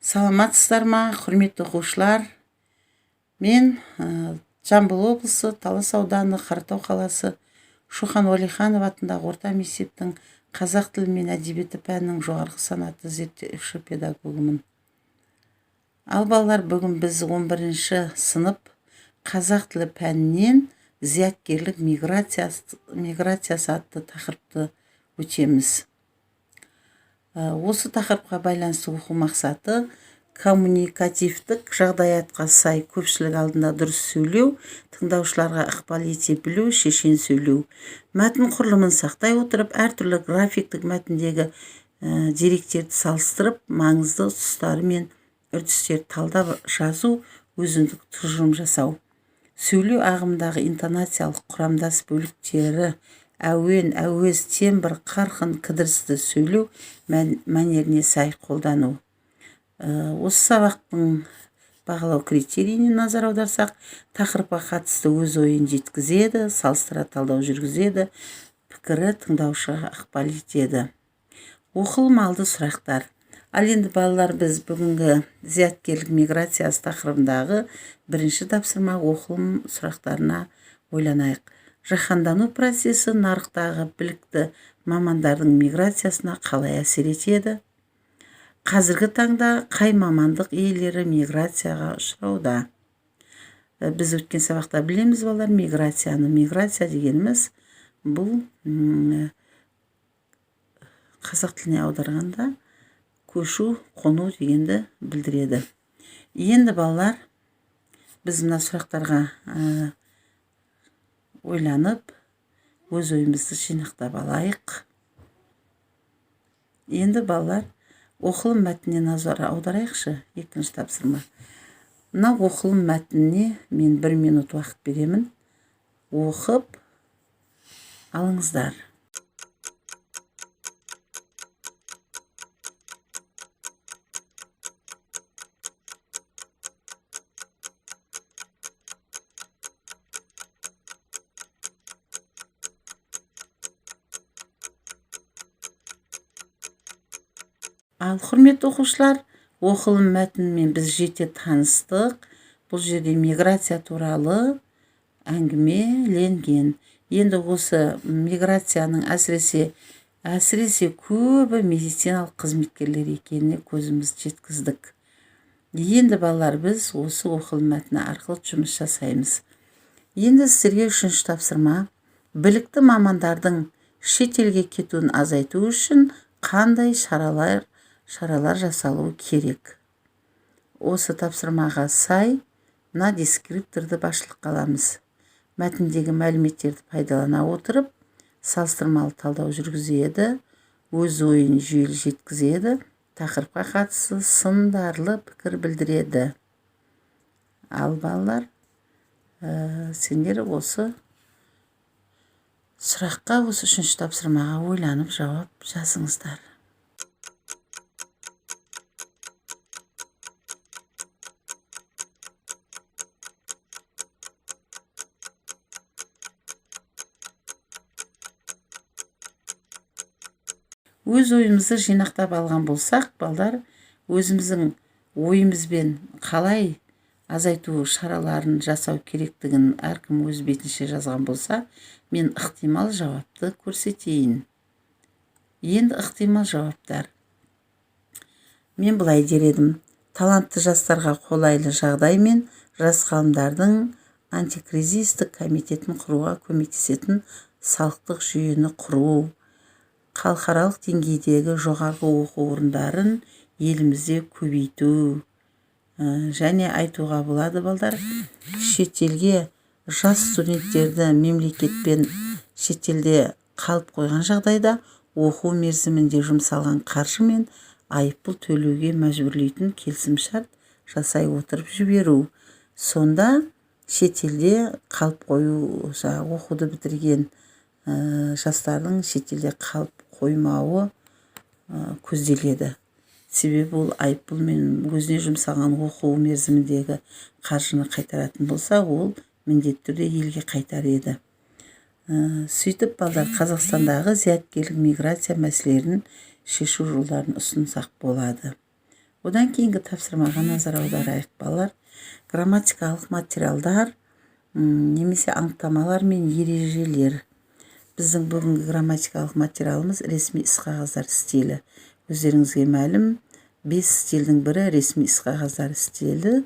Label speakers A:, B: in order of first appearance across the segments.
A: Саламатсыздар ма, құрметті оқушылар? Мен Жамбыл облысы, Талас ауданы, Қаратау қаласы Шоқан Уәлиханов атындағы орта мектептің қазақ тілі мен әдебиеті пәнінің жоғарғы санатты зерттеуші педагогымын. Ал балалар, бүгін біз 11-ші сынып қазақ тілі пәнінен зияткерлік миграциясы атты тақырыпты өтеміз. Осы тақырыпқа байланысты оқу мақсаты коммуникативтік жағдаятқа сай көпшілік алдында дұрыс сөйлеу, тыңдаушыларға ықпал ете білу, шешен сөйлеу. Мәтін құрылымын сақтай отырып, әртүрлі графиктік мәтіндегі деректерді салыстырып, маңызды тұстары мен үрдістерді талдап жазу, өзіндік тұжырым жасау. Сөйлеу ағымдағы интонациялық құрамдас бөліктері әуен, әуез, тембр, қарқын, кідірісті сөйлеу мәнеріне сай қолдану. Осы сабақтың бағалау критерийіне назар аударсақ, тақырыпқа қатысты өз ойын жеткізеді, салыстыра талдау жүргізеді, пікірі тыңдаушыға ықпал етеді. Оқылым алды сұрақтар. Ал енді балалар, біз бүгінгі зияткерлік миграциясы тақырыбындағы бірінші тапсырма оқылым сұрақтарына ойланайық. Жаһандану процесі нарықтағы білікті мамандардың миграциясына қалай әсер етеді? Қазіргі таңда қай мамандық иелері миграцияға ұшырауда? Біз өткен сабақта білеміз балалар, миграция дегеніміз бұл қазақ тіліне аударғанда көшу, қону дегенді білдіреді. Енді балалар, біз мына сұрақтарға ойланып, өз ойымызды жинақтап алайық. Енді балалар, оқылым мәтініне назар аударайықшы, екінші тапсырма. Мына оқылым мәтініне мен 1 минут уақыт беремін. Оқып алыңыздар. Ал құрметті оқушылар, оқылым мәтінімен біз жете таныстық. Бұл жерде миграция туралы әңгімеленген. Енді осы миграцияның әсіресе көбі медициналық қызметкерлер екеніне көзіміз жеткіздік. Енді балалар, біз осы оқылым мәтіні арқылы жұмыс жасаймыз. Енді сіздерге үшінші тапсырма. Білікті мамандардың шетелге кетуін азайту үшін қандай шаралар жасалуы керек? Осы тапсырмаға сай мына дескрипторды басшылыққа аламыз. Мәтіндегі мәліметтерді пайдалана отырып, салыстырмалы талдау жүргізеді, өз ойын жүйелі жеткізеді, тақырыпқа қатысты сындарлы пікір білдіреді. Ал балалар, сендер осы сұраққа, осы үшінші тапсырмаға ойланып жауап жазыңыздар. Өз ойымызды жинақтап алған болсақ, балдар, өзіміздің ойымызбен қалай азайту шараларын жасау керектігін әркім өз бетінше жазған болса, мен ықтимал жауапты көрсетейін. Енді ықтимал жауаптар. Мен былай дер едім: талантты жастарға қолайлы жағдай мен жас ғалымдардың антикризистік комитетін құруға көмектесетін салықтық жүйені құру, халықаралық деңгейдегі жоғарғы оқу орындарын елімізде көбейту, және айтуға болады балдар, шетелге жас студенттерді мемлекетпен шетелде қалып қойған жағдайда оқу мерзімінде жұмсалған қаржы мен айыппұл төлеуге мәжбүрлейтін келісімшарт жасай отырып жіберу. Сонда шетелде қалып қою, оқуды бітірген жастардың шетелде қалып қоймауы көзделеді. Себебі ол айыппұл мен өзіне жұмсаған оқу мерзіміндегі қаржыны қайтаратын болса, ол міндетті түрде елге қайтар еді. Сөйтіп балдар, Қазақстандағы зияткерлік миграция мәселелерін шешу жолдарын ұсынсақ болады. Одан кейінгі тапсырмаға назар аударайық балалар. Грамматикалық материалдар немесе анықтамалар мен ережелер. Біздің бүгінгі грамматикалық материалымыз ресми іс-қағаздар стилі. Өздеріңізге мәлім, 5 стилдің бірі ресми іс-қағаздар стилі.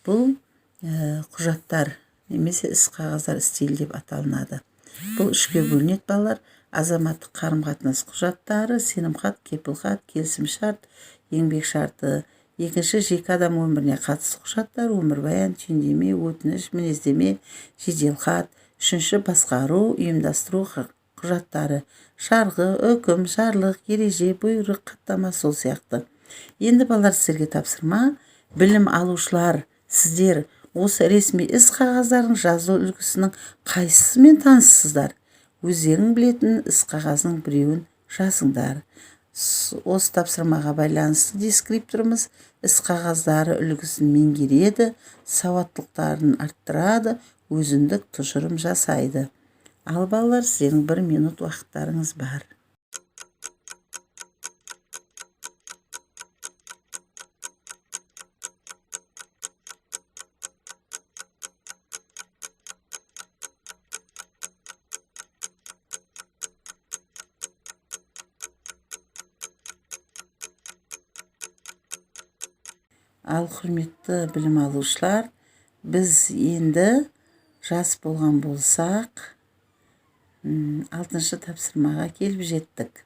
A: Бұл құжаттар немесе іс-қағаздар стилі деп аталынады. Бұл үшке бөлінеді балалар. Азаматтық қарым-қатынас құжаттары, сенімхат, кепілхат, келісімшарт, еңбек шарты. Екінші, жеке адам өміріне қатысты құжаттар, өмірбаян, түйіндеме, өтініш, мінездеме, жеделхат. Үшінші, басқару, ұйымдастыру құжаттары, шарғы, үкім, жарлық, ереже, бұйрық, хаттама, сол сияқты. Енді балалар, сіздерге тапсырма. Білім алушылар, сіздер осы ресми іс-қағаздардың жазу үлгісінің қайсысымен таныссыздар? Өздерің білетін іс-қағазының біреуін жазыңдар. Осы тапсырмаға байланысты дескрипторымыз іс-қағаздары үлгісін меңгереді, сауаттылықтарын арттырады, өзіндік тұжырым жасайды. Ал балалар, сіздердің 1 минут уақыттарыңыз бар. Ал құрметті білім алушылар, біз енді жас болған болсақ, 6-шы тапсырмаға келіп жеттік.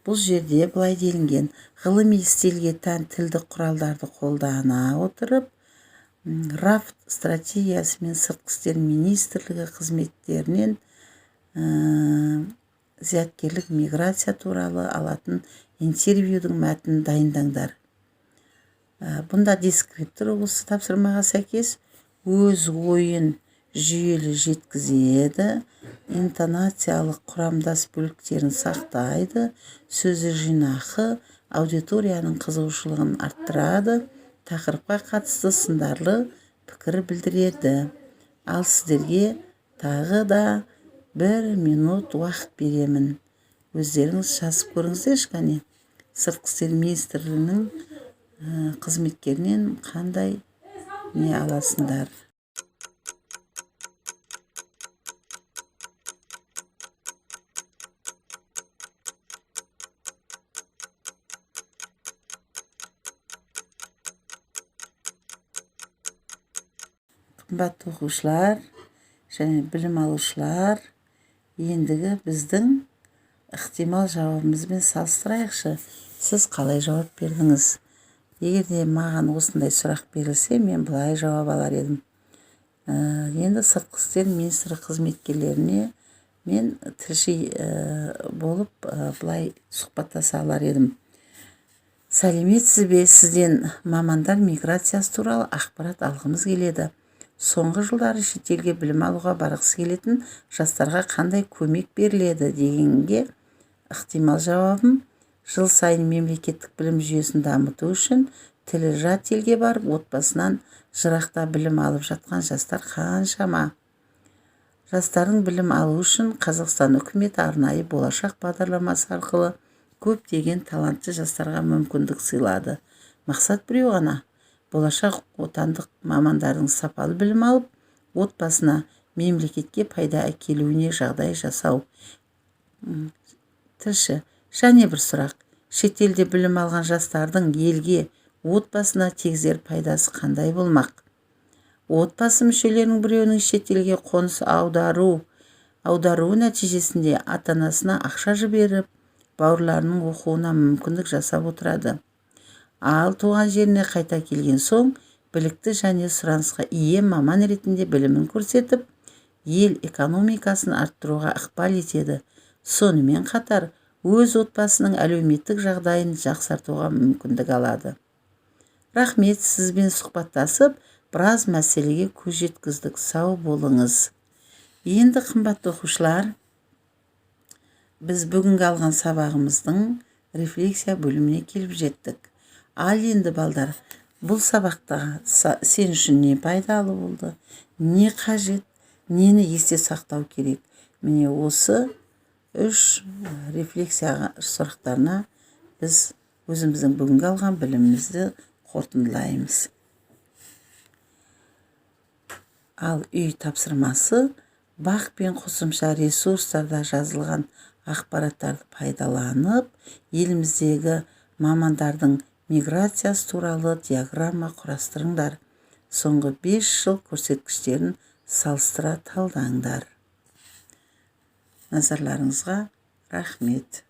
A: Бұл жерде былай делінген: ғылыми стильге тән тілдік құралдарды қолдана отырып, рафт стратегиясы мен сыртқы істер министрлігі қызметтерінен зияткерлік миграция туралы алатын интервьюдің мәтінін дайындаңдар. Бұнда дескриптор осы тапсырмаға сәйкес өз ойын жүйелі жеткізеді, интонациялық құрамдас бөліктерін сақтайды, сөзі жинақы, аудиторияның қызығушылығын арттырады, тақырыпқа қатысты сындарлы пікір білдіреді. Ал сіздерге тағы да 1 минут уақыт беремін. Өздеріңіз жазып көріңіздер, кәне. Сыртқы істер министрлігінің қызметкерінен қандай не аласыңдар? Қымбатты оқушылар және білім алушылар, ендігі біздің ықтимал жауабымызбен салыстырайықшы. Сіз қалай жауап бердіңіз? Егер де маған осындай сұрақ берілсе, мен былай жауап алар едім. Енді сыртқы істер министрі қызметкерлеріне мен тілші болып былай сұхбаттаса алар едім. Сәлеметсіз бе, сізден мамандар миграциясы туралы ақпарат алғымыз келеді. Соңғы жылдары шетелге білім алуға барғысы келетін жастарға қандай көмек беріледі дегенге ықтимал жауабым: жыл сайын мемлекеттік білім жүйесін дамыту үшін тілі жат елге барып, отбасынан жырақта білім алып жатқан жастар қаншама. Жастардың білім алу үшін Қазақстан үкіметі арнайы болашақ бағдарламасы арқылы көптеген талантты жастарға мүмкіндік сыйлады. Мақсат біреу ғана: болашақ отандық мамандардың сапалы білім алып, отбасына, мемлекетке пайда әкелуіне жағдай жасау. Тілші: және бір сұрақ: шетелде білім алған жастардың елге, отбасына тигізер пайдасы қандай болмақ? Отбасы мүшелерінің біреуінің шетелге қоныс аударуы нәтижесінде ата-анасына ақша жіберіп, бауырларының оқуына мүмкіндік жасап отырады. Ал туған жеріне қайта келген соң, білікті және сұранысқа ие маман ретінде білімін көрсетіп, ел экономикасын арттыруға ықпал етеді. Сонымен қатар, өз отбасының әлеуметтік жағдайын жақсартуға мүмкіндік алады. Рахмет, сізбен сұхбаттасып, біраз мәселеге көз жеткіздік. Сау болыңыз. Енді қымбатты оқушылар, біз бүгінгі алған сабағымыздың рефлексия бөліміне келіп жеттік. Ал енді балдар, бұл сабақта сен үшін не пайдалы болды, не қажет, нені есте сақтау керек? Міне осы 3 рефлексия сұрақтарына біз өзіміздің бүгінгі алған білімімізді қорытындылаймыз. Ал үй тапсырмасы бақ пен қосымша ресурстарда жазылған ақпараттарды пайдаланып, еліміздегі мамандардың миграциясы туралы диаграмма құрастырыңдар. Соңғы 5 жыл көрсеткіштерін салыстыра талдаңдар. Назарларыңызға рахмет.